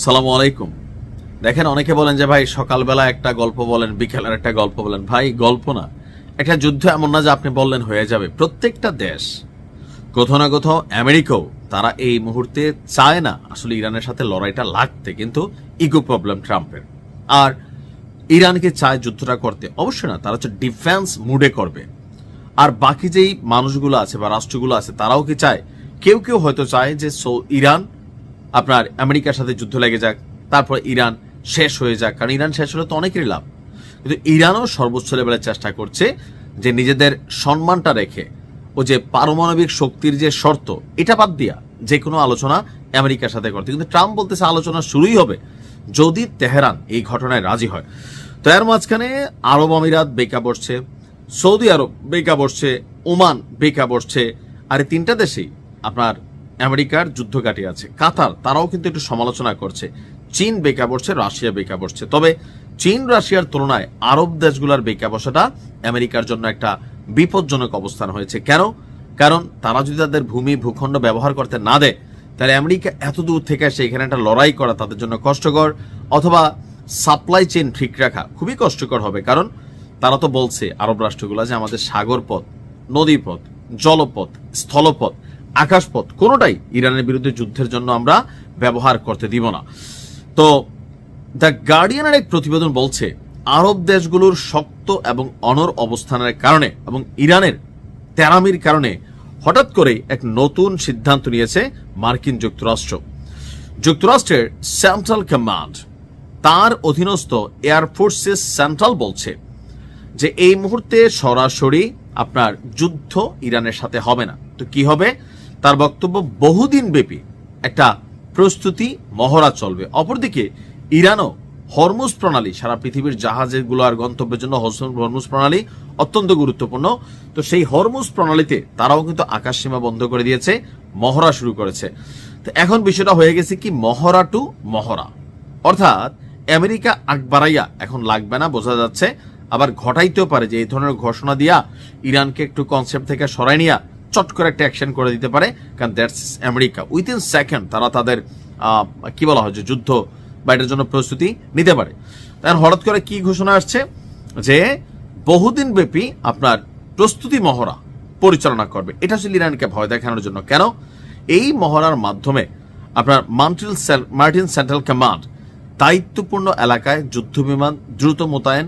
সালামু আলাইকুম। দেখেন, অনেকে বলেন যে ভাই সকালবেলা একটা গল্প বলেন, বিকেলের একটা গল্প বলেন। ভাই গল্প না, একটা যুদ্ধ এমন না যে আপনি বললেন হয়ে যাবে। প্রত্যেকটা দেশ, কোথাও না কোথাও, আমেরিকাও, তারা এই মুহূর্তে চায় না আসলে ইরানের সাথে লড়াইটা লাগতে, কিন্তু ইগো প্রবলেম ট্রাম্পের। আর ইরানকে চায় যুদ্ধটা করতে, অবশ্যই না, তারা হচ্ছে ডিফেন্স মুডে করবে। আর বাকি যেই মানুষগুলো আছে বা রাষ্ট্রগুলো আছে তারাও কি চায়? কেউ কেউ হয়তো চায় যে ইরান আপনার আমেরিকার সাথে যুদ্ধ লেগে যাক, তারপর ইরান শেষ হয়ে যাক, কারণ ইরান শেষ হলে তো অনেকেরই লাভ। কিন্তু ইরানও সর্বোচ্চ লেভেলে চেষ্টা করছে যে নিজেদের সম্মানটা রেখে ও যে পারমাণবিক শক্তির যে শর্ত, এটা বাদ দিয়া যে কোনো আলোচনা আমেরিকার সাথে করতে। কিন্তু ট্রাম্প বলতেছে আলোচনা শুরুই হবে যদি তেহরান এই ঘটনায় রাজি হয়। তো এর মাঝখানে আরব আমিরাত বেকা বসছে, সৌদি আরব বেকা বসছে, ওমান বেকা বসছে। আর এই তিনটা দেশেই আপনার আমেরিকার যুদ্ধ কাটিয়ে আছে। কাতার, তারাও কিন্তু একটু সমালোচনা করছে। চীন বেকা বসছে, রাশিয়া বেকা বসছে। তবে চীন রাশিয়ার তুলনায় আরব দেশগুলোর বেকা বসাটা আমেরিকার জন্য একটা বিপজ্জনক অবস্থান হয়েছে। কেন? কারণ তারা যদি তাদের ভূমি ভূখণ্ড ব্যবহার করতে না দেয়, তাহলে আমেরিকা এত দূর থেকে সেখানে একটা লড়াই করা তাদের জন্য কষ্টকর, অথবা সাপ্লাই চেইন ঠিক রাখা খুবই কষ্টকর হবে। কারণ তারা তো বলছে আরব রাষ্ট্রগুলো যে আমাদের সাগর পথ, নদীপথ, জলপথ, স্থলপথ, আকাশপথ কোনোটাই ইরানের বিরুদ্ধে যুদ্ধের জন্য আমরা ব্যবহার করতে দিব না। তো দ্য গার্ডিয়ানের এক প্রতিবেদন বলছে আরব দেশগুলোর শক্ত এবং অনড় অবস্থানের কারণে এবং ইরানের তেরামির কারণে হঠাৎ করে এক নতুন সিদ্ধান্ত নিয়েছে মার্কিন যুক্তরাষ্ট্র। যুক্তরাষ্ট্রের সেন্ট্রাল কমান্ড, তার অধীনস্থ এয়ারফোর্সেস সেন্ট্রাল বলছে যে এই মুহূর্তে সরাসরি আপনার যুদ্ধ ইরানের সাথে হবে না। তো কি হবে? তার বক্তব্য বহুদিন ব্যাপী একটা প্রস্তুতি মহড়া চলবে। অপরদিকে ইরানও হরমুজ প্রণালী, সারা পৃথিবীর জাহাজগুলো আর গন্তব্যের জন্য হরমুজ প্রণালী অত্যন্ত গুরুত্বপূর্ণ। তো সেই হরমুজ প্রণালীতে তারাও কিন্তু আকাশ সীমা বন্ধ করে দিয়েছে, মহড়া শুরু করেছে। তো এখন বিষয়টা হয়ে গেছে কি মহড়া টু মহড়া, অর্থাৎ আমেরিকা আগ বাড়াইয়া এখন লাগবে না বোঝা যাচ্ছে। আবার ঘটাইতেও পারে যে এই ধরনের ঘোষণা দিয়া ইরানকে একটু কনসেপ্ট থেকে সরাই নিয়া চট করে একটা অ্যাকশন করে দিতে পারে। কারণ দ্যাটস আমেরিকা, উইথিন সেকেন্ড তারা তাদের কি বলা হয় যে যুদ্ধ বা এটার জন্য প্রস্তুতি নিতে পারে। তার হঠাৎ করে কি ঘোষণা আসছে যে বহুদিন ব্যাপী আপনার প্রস্তুতি মহড়া পরিচালনা করবে। এটা হচ্ছে ইরানকে ভয় দেখানোর জন্য। কেন? এই মহড়ার মাধ্যমে আপনার মার্টিন সেন্ট্রাল কমান্ড দায়িত্বপূর্ণ এলাকায় যুদ্ধ বিমান দ্রুত মোতায়েন,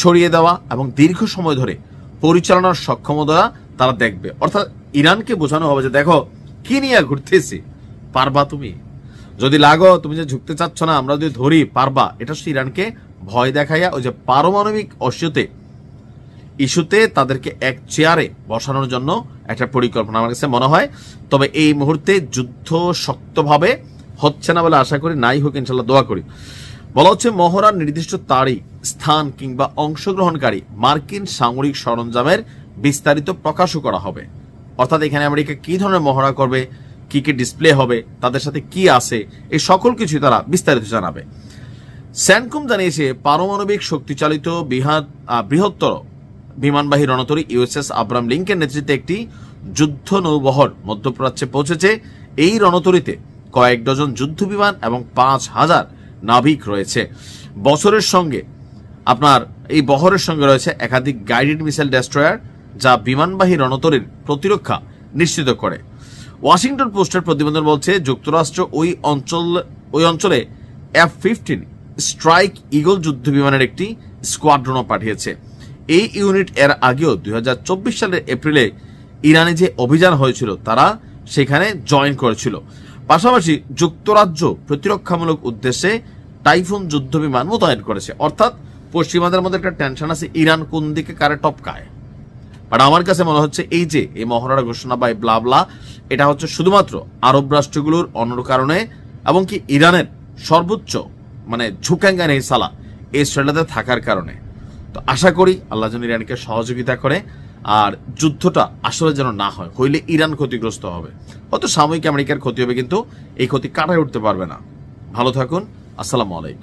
ছড়িয়ে দেওয়া এবং দীর্ঘ সময় ধরে পরিচালনার সক্ষমতা তারা দেখবে। অর্থাৎ ইরানকে বোঝানো হবে যে দেখো কি নিয়ে ঘুরতেছি, পারবা তুমি, যদি লাগো, তুমি যে ঝুঁকতে চাচ্ছ না, আমরা যদি ধরি পারবা। এটা হচ্ছে ইরানকে ভয় দেখাইয়া ওই যে পারমাণবিক ইস্যুতে তাদেরকে এক চেয়ারে বসানোর জন্য একটা পরিকল্পনা আমার কাছে মনে হয়। তবে এই মুহূর্তে যুদ্ধ শক্তভাবে হচ্ছে না বলে আশা করি, নাই হোক ইনশাল্লাহ দোয়া করি। বলা হচ্ছে মহড়ার নির্দিষ্ট তারিখ, স্থান কিংবা অংশগ্রহণকারী মার্কিন সামরিক সরঞ্জামের বিস্তারিত প্রকাশও করা হবে। অর্থাৎ এখানে আমেরিকা কি ধরনের মহড়া করবে, কি কি ডিসপ্লে হবে, তাদের সাথে কি আছে, এই সকল কিছু তারা বিস্তারিত জানাবে। স্যানকম জানিয়েছে পারমাণবিক শক্তিচালিত বৃহত্তর বিমানবাহী রণতরী ইউএসএস আব্রাহাম লিঙ্কের নেতৃত্বে একটি যুদ্ধ নৌবহর মধ্যপ্রাচ্যে পৌঁছেছে। এই রণতরীতে কয়েক ডজন যুদ্ধ বিমান এবং 5,000 নাবিক রয়েছে। এই বহরের সঙ্গে রয়েছে একাধিক গাইডেড মিসাইল ডেস্ট্রয়ার, যা বিমানবাহী রণতরীর প্রতিরক্ষা নিশ্চিত করে। ওয়াশিংটন পোস্টের প্রতিবেদন বলছে যুক্তরাষ্ট্র ওই অঞ্চলে F-15 স্ট্রাইক ইগল যুদ্ধ বিমানের একটি স্কোয়াড্রনও পাঠিয়েছে। এই ইউনিট এর আগেও 2024 সালের এপ্রিলে ইরানে যে অভিযান হয়েছিল তারা সেখানে জয়েন করেছিল। পাশাপাশি যুক্তরাজ্য প্রতিরক্ষামূলক উদ্দেশ্যে টাইফুন যুদ্ধ বিমান মোতায়েন করেছে। অর্থাৎ পশ্চিমাদের মধ্যে একটা টেনশন আছে ইরান কোন দিকে কারে টপকায়। বাট আমার কাছে মনে হচ্ছে এই যে এই মহড়ার ঘোষণা বা ব্লাবলা, এটা হচ্ছে শুধুমাত্র আরব রাষ্ট্রগুলোর অন্য কারণে এবং কি ইরানের সর্বোচ্চ ঝুঁকাঙ্গা নেই সালা এই শ্রেণীতে থাকার কারণে। তো আশা করি আল্লাহ যেন ইরানকে সহযোগিতা করে আর যুদ্ধটা আসলে যেন না হয়, হইলে ইরান ক্ষতিগ্রস্ত হবে। হয়তো সাময়িক আমেরিকার ক্ষতি হবে, কিন্তু এই ক্ষতি কাটায় উঠতে পারবে না। ভালো থাকুন, আসসালামু আলাইকুম।